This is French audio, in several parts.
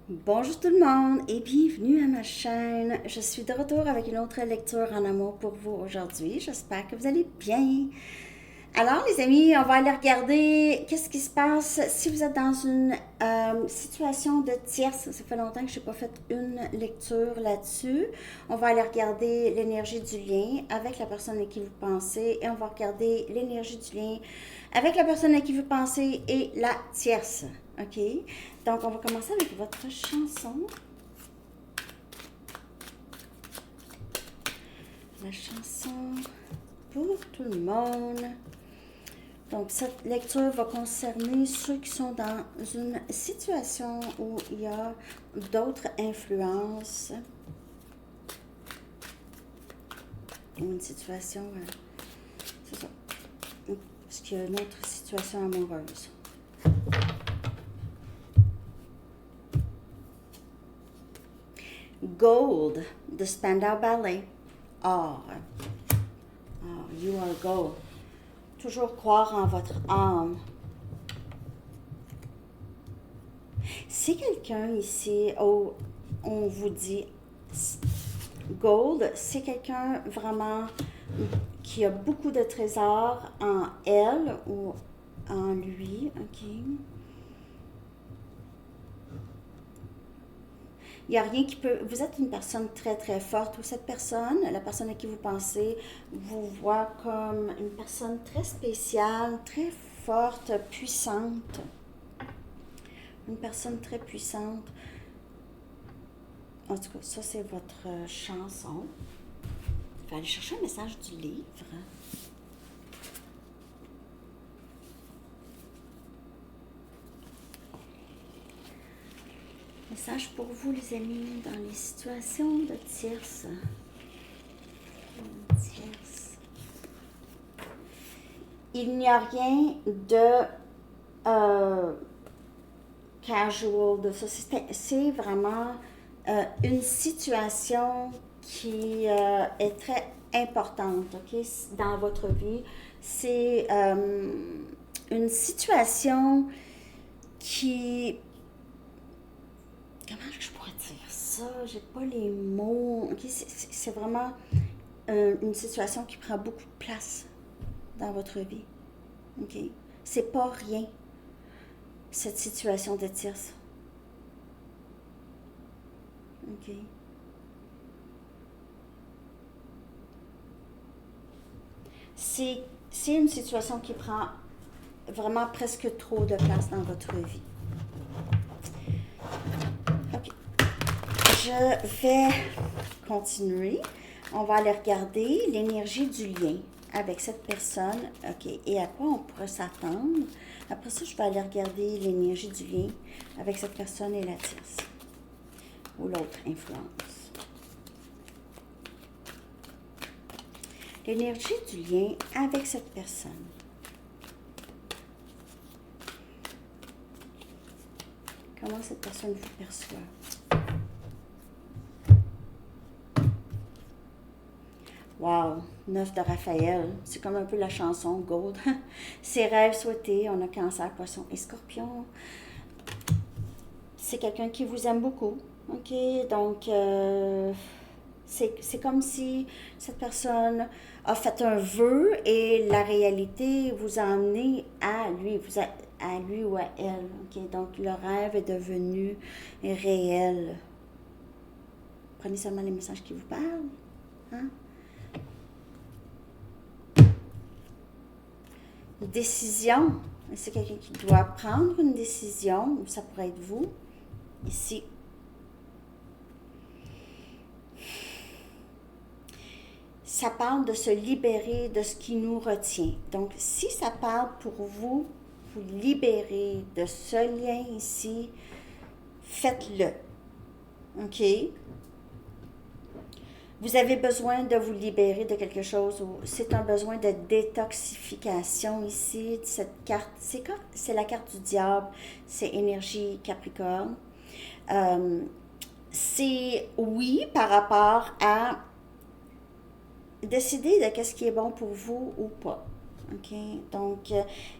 Bonjour tout le monde et bienvenue à ma chaîne. Je suis de retour avec une autre lecture en amour pour vous aujourd'hui. J'espère que vous allez bien. Alors les amis, on va aller regarder qu'est-ce qui se passe si vous êtes dans une situation de tierce. Ça fait longtemps que je n'ai pas fait une lecture là-dessus. On va aller regarder l'énergie du lien avec la personne à qui vous pensez et on va regarder l'énergie du lien avec la personne à qui vous pensez et la tierce. OK? Donc, on va commencer avec votre chanson. La chanson pour tout le monde. Donc, cette lecture va concerner ceux qui sont dans une situation où il y a d'autres influences. Ou une situation, c'est ça. Parce qu'il y a une autre situation amoureuse. Gold, de Spandau Ballet. Or. Or, you are gold. Toujours croire en votre âme. Si quelqu'un ici, on vous dit gold, c'est quelqu'un vraiment qui a beaucoup de trésors en elle ou en lui, ok? Il n'y a rien qui peut... Vous êtes une personne très, très forte. Ou cette personne, la personne à qui vous pensez, vous voit comme une personne très spéciale, très forte, puissante. Une personne très puissante. En tout cas, ça, c'est votre chanson. Je vais aller chercher un message du livre. Message pour vous, les amis, dans les situations de tierce. Il n'y a rien de casual de ça. C'est vraiment une situation qui est très importante, ok, dans votre vie. C'est une situation qui... Comment je pourrais dire ça? J'ai pas les mots. Okay? C'est vraiment une situation qui prend beaucoup de place dans votre vie. Ok? C'est pas rien, cette situation de tierce. Ok? C'est une situation qui prend vraiment presque trop de place dans votre vie. Ok. Je vais continuer. On va aller regarder l'énergie du lien avec cette personne. Ok. Et à quoi on pourrait s'attendre? Après ça, je vais aller regarder l'énergie du lien avec cette personne et la tierce. Ou l'autre influence. L'énergie du lien avec cette personne. Comment cette personne vous perçoit? Wow, 9 de Raphaël. C'est comme un peu la chanson Gold. Ses rêves souhaités, on a Cancer, Poisson et Scorpion. C'est quelqu'un qui vous aime beaucoup. Ok, donc c'est comme si cette personne a fait un vœu et la réalité vous a amené à lui, à lui ou à elle. Ok, donc le rêve est devenu réel. Prenez seulement les messages qui vous parlent. Hein? Une décision. C'est quelqu'un qui doit prendre une décision. Ça pourrait être vous. Ici. Ça parle de se libérer de ce qui nous retient. Donc, si ça parle pour vous, vous libérer de ce lien ici, faites-le. OK? Vous avez besoin de vous libérer de quelque chose ou c'est un besoin de détoxification ici. Cette carte, c'est la carte du diable, c'est énergie Capricorne. C'est oui par rapport à décider de qu'est-ce qui est bon pour vous ou pas. OK? Donc,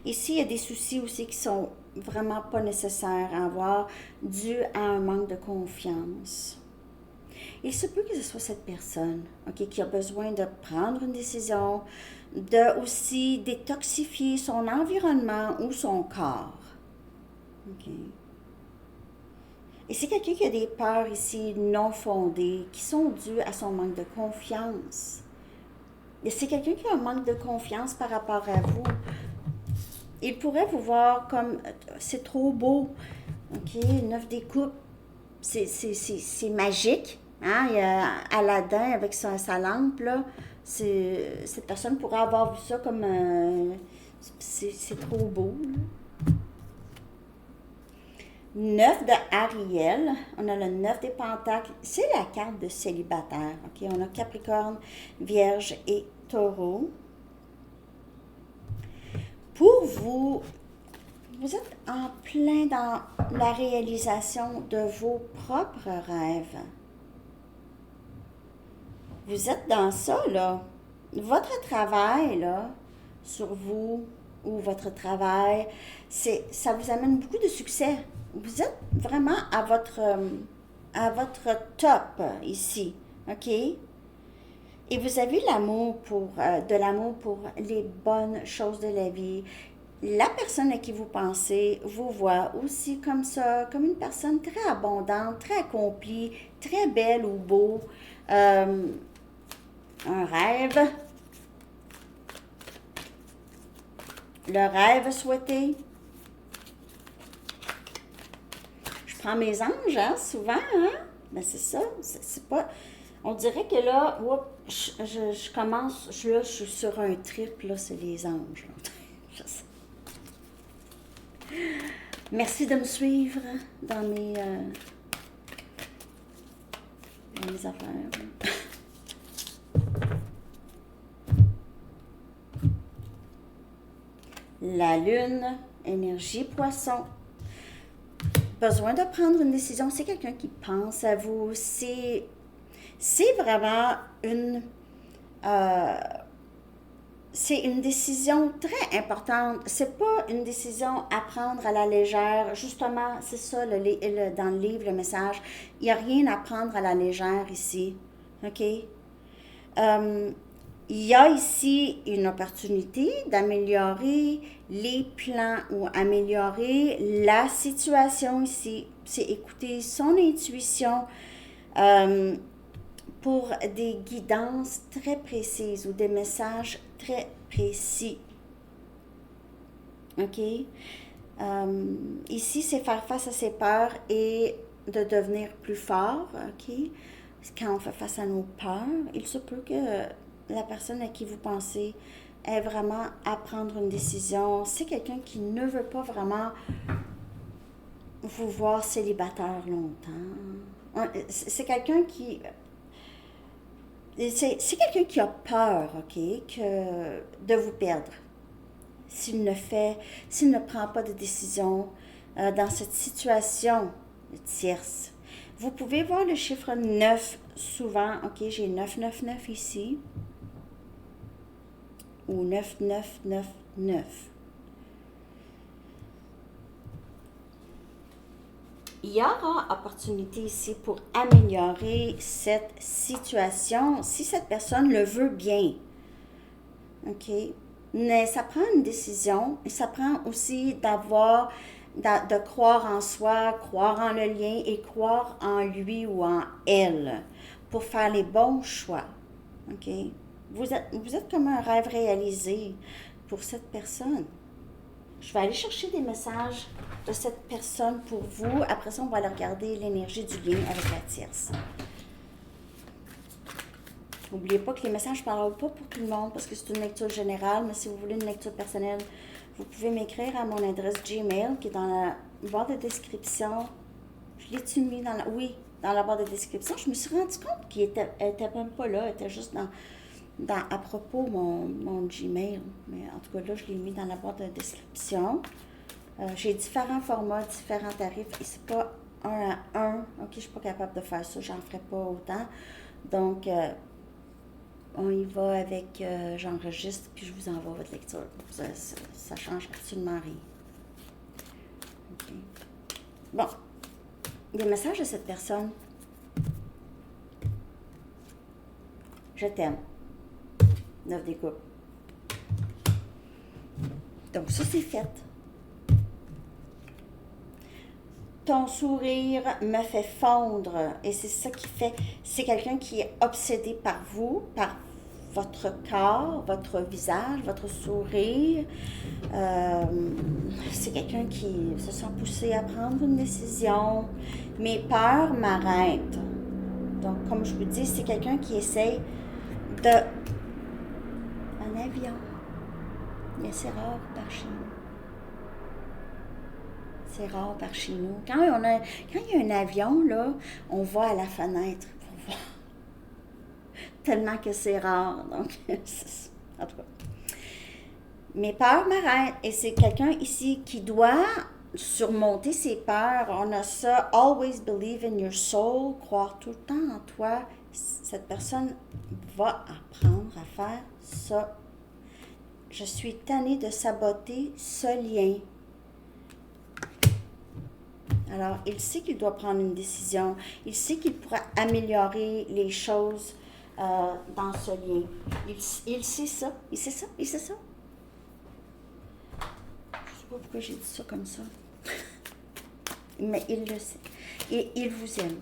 ici, il y a des soucis aussi qui sont vraiment pas nécessaire à avoir dû à un manque de confiance. Il se peut que ce soit cette personne, OK, qui a besoin de prendre une décision, de aussi détoxifier son environnement ou son corps. OK. Et c'est quelqu'un qui a des peurs ici non fondées, qui sont dues à son manque de confiance. Et c'est quelqu'un qui a un manque de confiance par rapport à vous. Il pourrait vous voir comme c'est trop beau. OK, 9 des coupes, c'est magique. Hein? Il y a Aladdin avec sa lampe, là. Cette personne pourrait avoir vu ça comme c'est trop beau. Là. 9 de Ariel, on a le 9 des Pentacles, c'est la carte de célibataire. OK, on a Capricorne, Vierge et Taureau. Pour vous, vous êtes en plein dans la réalisation de vos propres rêves. Vous êtes dans ça, là. Votre travail, là, sur vous ou votre travail, ça vous amène beaucoup de succès. Vous êtes vraiment à votre top ici, OK? Et vous avez de l'amour pour les bonnes choses de la vie. La personne à qui vous pensez vous voit aussi comme ça, comme une personne très abondante, très accomplie, très belle ou beau. Un rêve. Le rêve souhaité. Je prends mes anges, hein, souvent, hein? Ben c'est ça, c'est pas... On dirait que là, je commence, je suis sur un trip, là, c'est les anges. Merci de me suivre dans mes affaires. La lune, énergie poisson. Besoin de prendre une décision, c'est quelqu'un qui pense à vous, c'est vraiment c'est une décision très importante. C'est pas une décision à prendre à la légère. Justement, c'est ça dans le livre, le message. Il n'y a rien à prendre à la légère ici. OK? Il y a ici une opportunité d'améliorer les plans ou améliorer la situation ici. C'est écouter son intuition pour des guidances très précises ou des messages très précis. OK? Ici, c'est faire face à ses peurs et de devenir plus fort. OK? Quand on fait face à nos peurs, il se peut que la personne à qui vous pensez ait vraiment à prendre une décision. C'est quelqu'un qui ne veut pas vraiment vous voir célibataire longtemps. C'est quelqu'un qui... C'est quelqu'un qui a peur, OK, de vous perdre. S'il ne prend pas de décision dans cette situation tierce. Vous pouvez voir le chiffre 9 souvent. OK, j'ai 999 ici. Ou 9999. Il y aura opportunité ici pour améliorer cette situation si cette personne le veut bien. OK? Mais ça prend une décision et ça prend aussi de croire en soi, croire en le lien et croire en lui ou en elle pour faire les bons choix. OK? Vous êtes comme un rêve réalisé pour cette personne. Je vais aller chercher des messages de cette personne pour vous. Après ça, on va aller regarder l'énergie du lien avec la tierce. N'oubliez pas que les messages ne parlent pas pour tout le monde parce que c'est une lecture générale, mais si vous voulez une lecture personnelle, vous pouvez m'écrire à mon adresse Gmail qui est dans la barre de description. Je l'ai-tu mis dans la... Oui, dans la barre de description. Je me suis rendu compte qu'elle était même pas là, elle était juste à propos mon Gmail. Mais en tout cas, là, je l'ai mis dans la barre de description. J'ai différents formats, différents tarifs et c'est pas 1 à 1. OK, je suis pas capable de faire ça, j'en ferai pas autant. Donc, on y va avec j'enregistre puis je vous envoie votre lecture. Ça change absolument rien. OK. Bon. Les messages de cette personne. Je t'aime. 9 des coupes. Donc, ça, c'est fait. Ton sourire me fait fondre. Et c'est ça qui fait... C'est quelqu'un qui est obsédé par vous, par votre corps, votre visage, votre sourire. C'est quelqu'un qui se sent poussé à prendre une décision. Mes peurs m'arrêtent. Donc, comme je vous dis, c'est quelqu'un qui essaye de... Un avion. Mais c'est rare par chez nous. C'est rare par chez nous. Quand il y a un avion, là, on va à la fenêtre pour voir. Tellement que c'est rare. Donc, en tout cas. Mes peurs m'arrêtent. Et c'est quelqu'un ici qui doit surmonter ses peurs. On a ça, always believe in your soul, croire tout le temps en toi. Cette personne va apprendre à faire ça. Je suis tannée de saboter ce lien. Alors, il sait qu'il doit prendre une décision. Il sait qu'il pourra améliorer les choses dans ce lien. Il sait ça. Il sait ça. Il sait ça. Je ne sais pas pourquoi j'ai dit ça comme ça. Mais il le sait. Et il vous aime.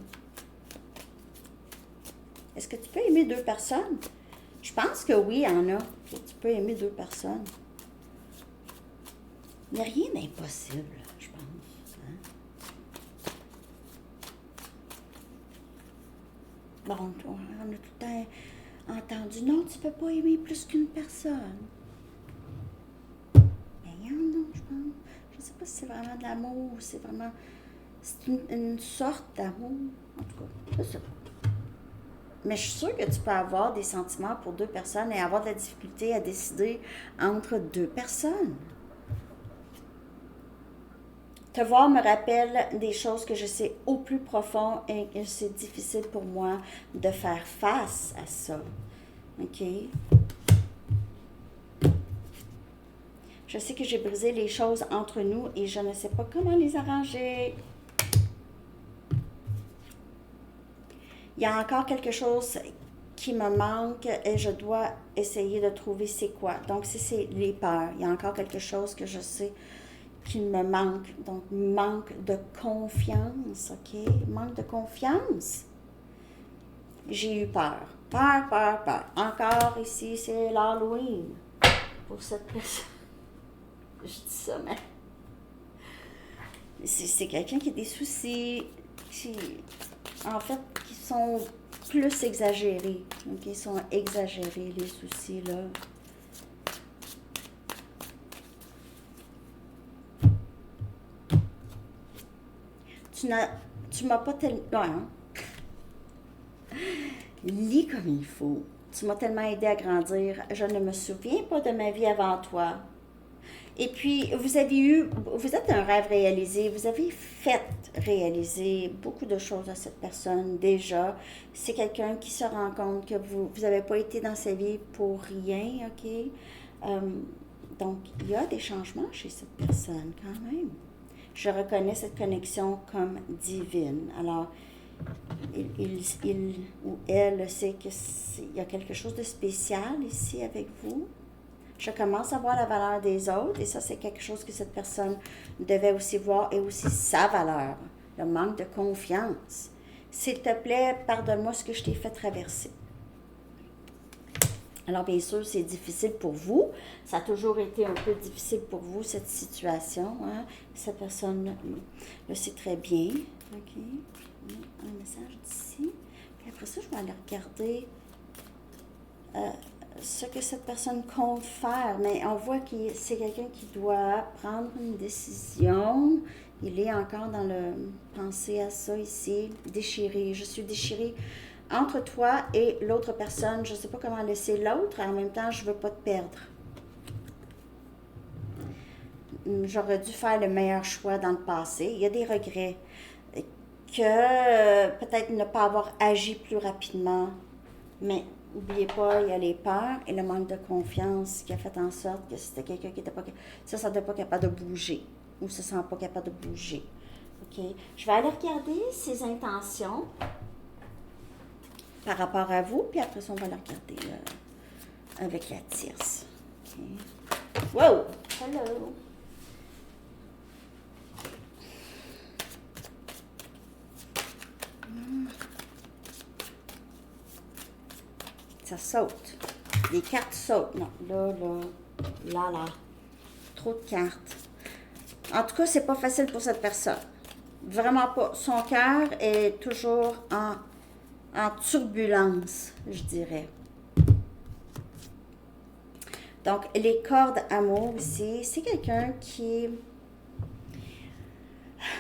Est-ce que tu peux aimer deux personnes? Je pense que oui, il y en a. Tu peux aimer deux personnes. Il n'y a rien d'impossible, je pense. Hein? Bon, on a tout le temps entendu, non, tu ne peux pas aimer plus qu'une personne. Mais il y en a, je pense. Je ne sais pas si c'est vraiment de l'amour ou c'est vraiment... C'est une sorte d'amour. En tout cas, je sais pas. Mais je suis sûre que tu peux avoir des sentiments pour deux personnes et avoir de la difficulté à décider entre deux personnes. Te voir me rappelle des choses que je sais au plus profond et que c'est difficile pour moi de faire face à ça. OK? Je sais que j'ai brisé les choses entre nous et je ne sais pas comment les arranger. Il y a encore quelque chose qui me manque et je dois essayer de trouver c'est quoi. Donc, c'est les peurs. Il y a encore quelque chose que je sais qui me manque. Donc, manque de confiance, OK? Manque de confiance. J'ai eu peur. Peur, peur, peur. Encore ici, c'est l'Halloween pour cette personne. Je dis ça, mais... C'est quelqu'un qui a des soucis, en fait, qui sont plus exagérés. Donc, ils sont exagérés, les soucis, là. Tu m'as pas tellement... Hein? Lis comme il faut. Tu m'as tellement aidé à grandir. Je ne me souviens pas de ma vie avant toi. Et puis, vous êtes un rêve réalisé, vous avez fait réaliser beaucoup de choses à cette personne déjà. C'est quelqu'un qui se rend compte que vous n'avez pas été dans sa vie pour rien, OK? Donc, il y a des changements chez cette personne quand même. Je reconnais cette connexion comme divine. Alors, il ou elle sait qu'il y a quelque chose de spécial ici avec vous. Je commence à voir la valeur des autres et ça, c'est quelque chose que cette personne devait aussi voir et aussi sa valeur, le manque de confiance. S'il te plaît, pardonne-moi ce que je t'ai fait traverser. Alors, bien sûr, c'est difficile pour vous. Ça a toujours été un peu difficile pour vous, cette situation. Hein? Cette personne le sait très bien. OK. Un message d'ici. Puis après ça, je vais aller regarder... ce que cette personne compte faire, mais on voit que c'est quelqu'un qui doit prendre une décision. Il est encore dans le penser à ça ici, déchiré. Je suis déchirée entre toi et l'autre personne. Je ne sais pas comment laisser l'autre, en même temps, je ne veux pas te perdre. J'aurais dû faire le meilleur choix dans le passé. Il y a des regrets. Que peut-être ne pas avoir agi plus rapidement, mais n'oubliez pas, il y a les peurs et le manque de confiance qui a fait en sorte que c'était quelqu'un qui n'était pas... Ça ne était pas capable de bouger. ou se sent pas capable de bouger. OK? Je vais aller regarder ses intentions par rapport à vous, puis après ça, on va le regarder avec la tierce. OK? Wow! Hello! Ça saute. Les cartes sautent. Non, là. Trop de cartes. En tout cas, c'est pas facile pour cette personne. Vraiment pas. Son cœur est toujours en turbulence, je dirais. Donc, les cordes amour ici, c'est quelqu'un qui...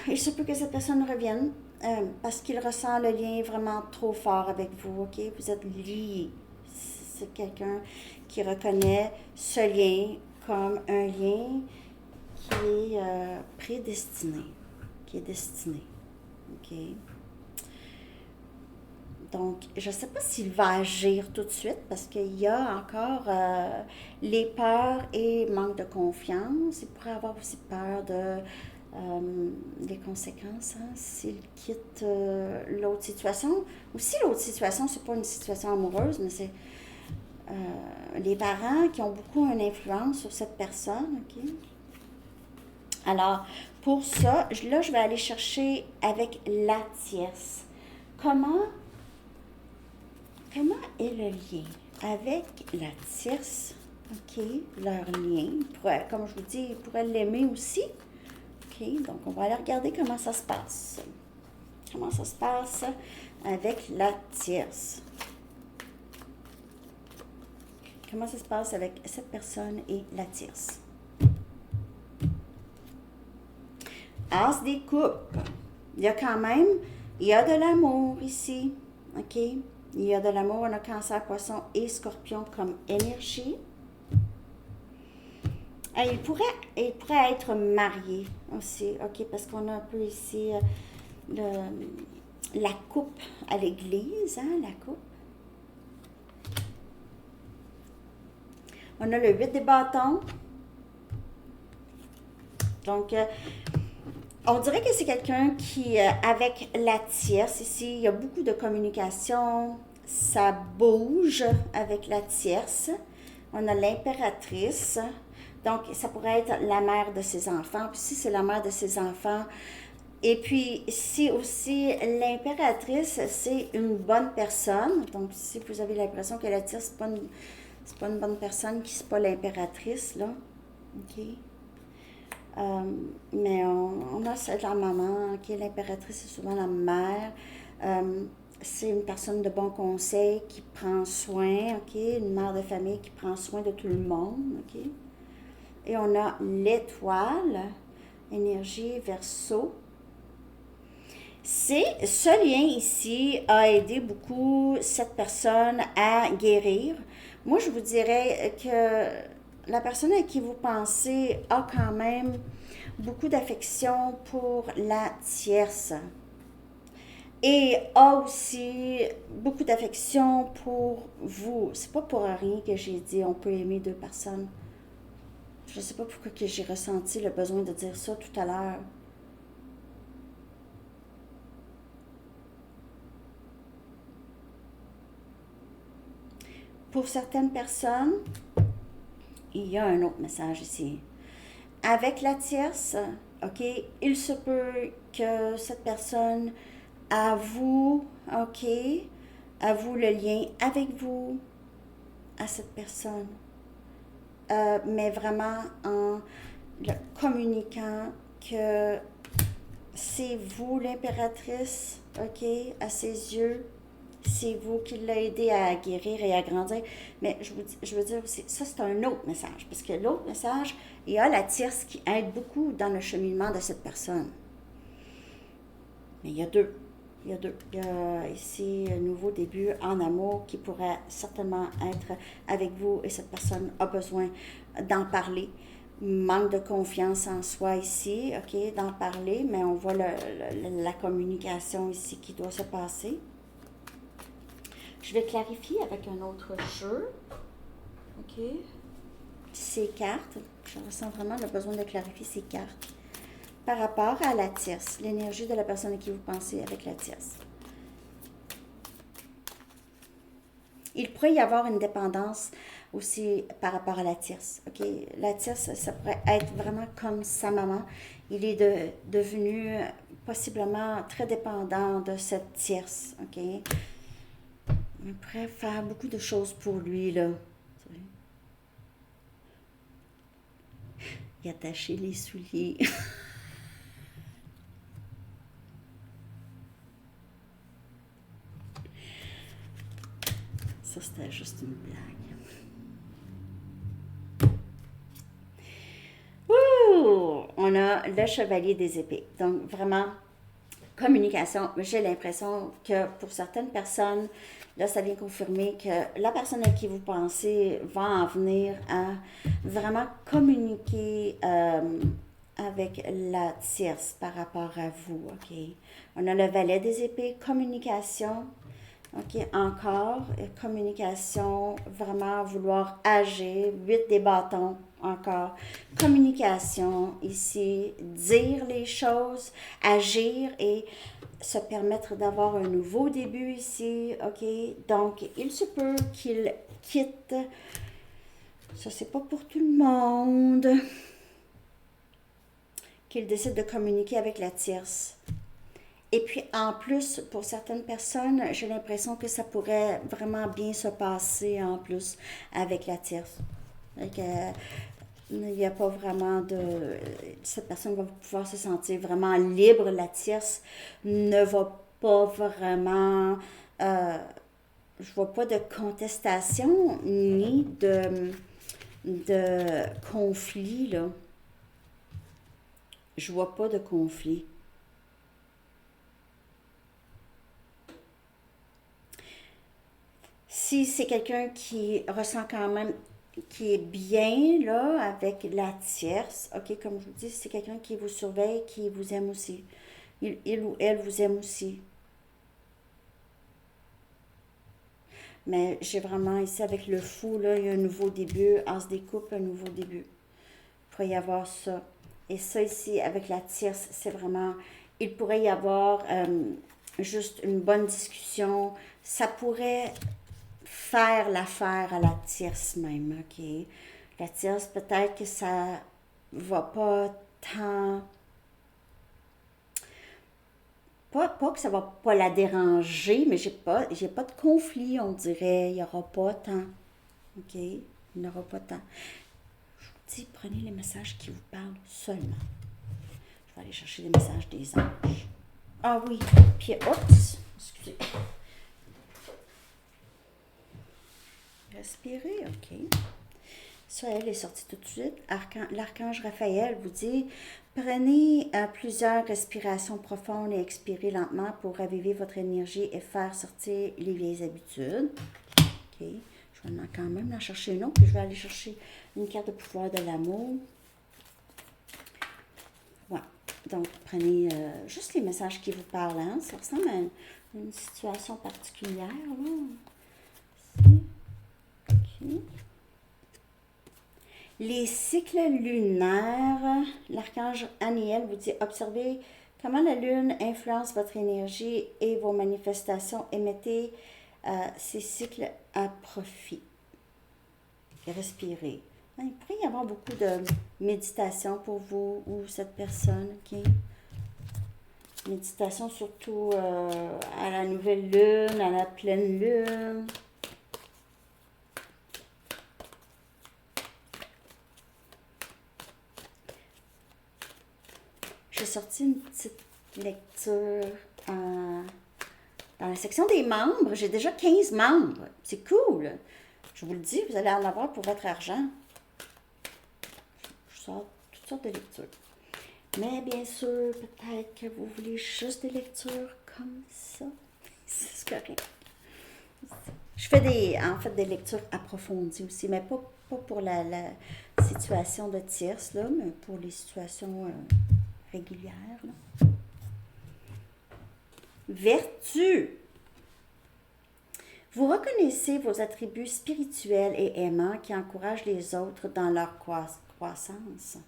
Il se peut que cette personne revienne parce qu'il ressent le lien vraiment trop fort avec vous, OK? Vous êtes liés. C'est quelqu'un qui reconnaît ce lien comme un lien qui est prédestiné, qui est destiné, OK? Donc, je ne sais pas s'il va agir tout de suite parce qu'il y a encore les peurs et manque de confiance. Il pourrait avoir aussi peur des conséquences s'il quitte l'autre situation. Ou si l'autre situation, ce n'est pas une situation amoureuse, mais c'est les parents qui ont beaucoup une influence sur cette personne. OK? Alors, pour ça, là, je vais aller chercher avec la tierce. Comment est le lien avec la tierce? OK, leur lien. Comme je vous dis, ils pourraient l'aimer aussi. OK, donc on va aller regarder comment ça se passe. Comment ça se passe avec la tierce. Comment ça se passe avec cette personne et la tierce. As des coupes. Il y a de l'amour ici. OK? Il y a de l'amour. On a Cancer, Poisson et Scorpion comme énergie. Et il pourrait être marié aussi. OK? Parce qu'on a un peu ici la coupe à l'église. Hein? La coupe. On a le 8 des bâtons. Donc, on dirait que c'est quelqu'un qui, avec la tierce ici, il y a beaucoup de communication, ça bouge avec la tierce. On a l'impératrice, donc ça pourrait être la mère de ses enfants. Puis si c'est la mère de ses enfants, et puis si aussi l'impératrice, c'est une bonne personne. Donc si vous avez l'impression que la tierce, c'est pas une bonne personne, qui c'est pas l'impératrice, là. OK? Mais on a la maman, OK? L'impératrice, c'est souvent la mère. C'est une personne de bon conseil qui prend soin, OK? Une mère de famille qui prend soin de tout le monde, OK? Et on a l'étoile, énergie Verseau. Ce lien ici a aidé beaucoup cette personne à guérir. Moi, je vous dirais que la personne à qui vous pensez a quand même beaucoup d'affection pour la tierce et a aussi beaucoup d'affection pour vous. C'est pas pour rien que j'ai dit on peut aimer deux personnes. Je sais pas pourquoi que j'ai ressenti le besoin de dire ça tout à l'heure. Pour certaines personnes, il y a un autre message ici. Avec la tierce, OK, il se peut que cette personne avoue, OK, avoue le lien avec vous, à cette personne. Mais vraiment en le communiquant que c'est vous l'impératrice, OK, à ses yeux. C'est vous qui l'avez aidé à guérir et à grandir. Mais je veux dire aussi, ça c'est un autre message. Parce que l'autre message, il y a la tierce qui aide beaucoup dans le cheminement de cette personne. Mais il y a deux. Il y a ici un nouveau début en amour qui pourrait certainement être avec vous et cette personne a besoin d'en parler. Manque de confiance en soi ici, OK, d'en parler, mais on voit la communication ici qui doit se passer. Je vais clarifier avec un autre jeu. OK. Ces cartes. Je ressens vraiment le besoin de clarifier ces cartes. par rapport à la tierce, l'énergie de la personne à qui vous pensez avec la tierce. Il pourrait y avoir une dépendance aussi par rapport à la tierce. OK? La tierce, ça pourrait être vraiment comme sa maman. Il est devenu possiblement très dépendant de cette tierce. OK? Il pourrait faire beaucoup de choses pour lui, là. Il attachait les souliers. Ça, c'était juste une blague. Ouh! On a le chevalier des épées. Donc, vraiment, communication. J'ai l'impression que pour certaines personnes, là, ça vient confirmer que la personne à qui vous pensez va en venir à vraiment communiquer avec la tierce par rapport à vous. OK? On a le valet des épées, communication. OK, encore, communication, vraiment vouloir agir, 8 des bâtons, encore, communication, ici, dire les choses, agir et se permettre d'avoir un nouveau début ici, OK, donc il se peut qu'il quitte, ça c'est pas pour tout le monde, qu'il décide de communiquer avec la tierce. Et puis, en plus, pour certaines personnes, j'ai l'impression que ça pourrait vraiment bien se passer en plus avec la tierce. Donc, il n'y a pas vraiment de... Cette personne va pouvoir se sentir vraiment libre. La tierce ne va pas vraiment... je vois pas de contestation ni de conflit, là. Je vois pas de conflit. Si c'est quelqu'un qui ressent quand même, qui est bien là avec la tierce, ok, comme je vous dis, c'est quelqu'un qui vous surveille, qui vous aime aussi. Il ou elle vous aime aussi. Mais j'ai vraiment ici avec le fou, là, il y a un nouveau début, as des coupes, un nouveau début. Il pourrait y avoir ça. Et ça ici, avec la tierce, c'est vraiment, il pourrait y avoir juste une bonne discussion. Ça pourrait faire l'affaire à la tierce même, OK? La tierce, peut-être que ça va pas tant... Pas que ça va pas la déranger, mais j'ai pas de conflit, on dirait. Il n'y aura pas tant. OK? Il n'y aura pas tant. Je vous dis, prenez les messages qui vous parlent seulement. Je vais aller chercher les messages des anges. Ah oui, puis, oups, excusez. Respirez, OK. Ça, elle est sortie tout de suite. L'archange Raphaël vous dit, prenez plusieurs respirations profondes et expirez lentement pour raviver votre énergie et faire sortir les vieilles habitudes. OK. Je vais quand même en chercher une autre, puis je vais aller chercher une carte de pouvoir de l'amour. Voilà. Donc, prenez juste les messages qui vous parlent. Hein? Ça ressemble à une situation particulière. Là. OK. Les cycles lunaires, l'archange Aniel vous dit, observez comment la lune influence votre énergie et vos manifestations. Émettez ces cycles à profit. Et respirez. Il pourrait y avoir beaucoup de méditation pour vous ou cette personne. OK? Méditation surtout à la nouvelle lune, à la pleine lune. J'ai sorti une petite lecture dans la section des membres. J'ai déjà 15 membres. C'est cool. Je vous le dis, vous allez en avoir pour votre argent. Je sors toutes sortes de lectures. Mais bien sûr, peut-être que vous voulez juste des lectures comme ça. C'est correct. Je fais des lectures approfondies aussi, mais pas pour la situation de tierce, là, mais pour les situations... régulière. Là. Vertu. Vous reconnaissez vos attributs spirituels et aimants qui encouragent les autres dans leur croissance.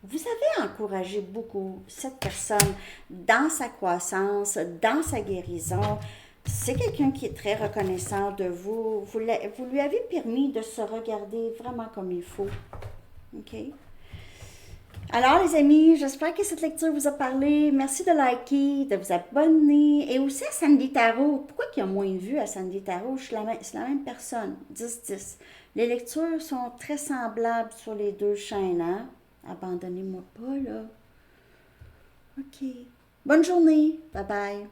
Vous avez encouragé beaucoup cette personne dans sa croissance, dans sa guérison. C'est quelqu'un qui est très reconnaissant de vous. Vous lui avez permis de se regarder vraiment comme il faut. OK? Alors, les amis, j'espère que cette lecture vous a parlé. Merci de liker, de vous abonner. Et aussi à Sandy Tarot. Pourquoi il y a moins de vues à Sandy Tarot? C'est la même personne. 10-10. Les lectures sont très semblables sur les deux chaînes. Hein? Abandonnez-moi pas, là. OK. Bonne journée. Bye bye.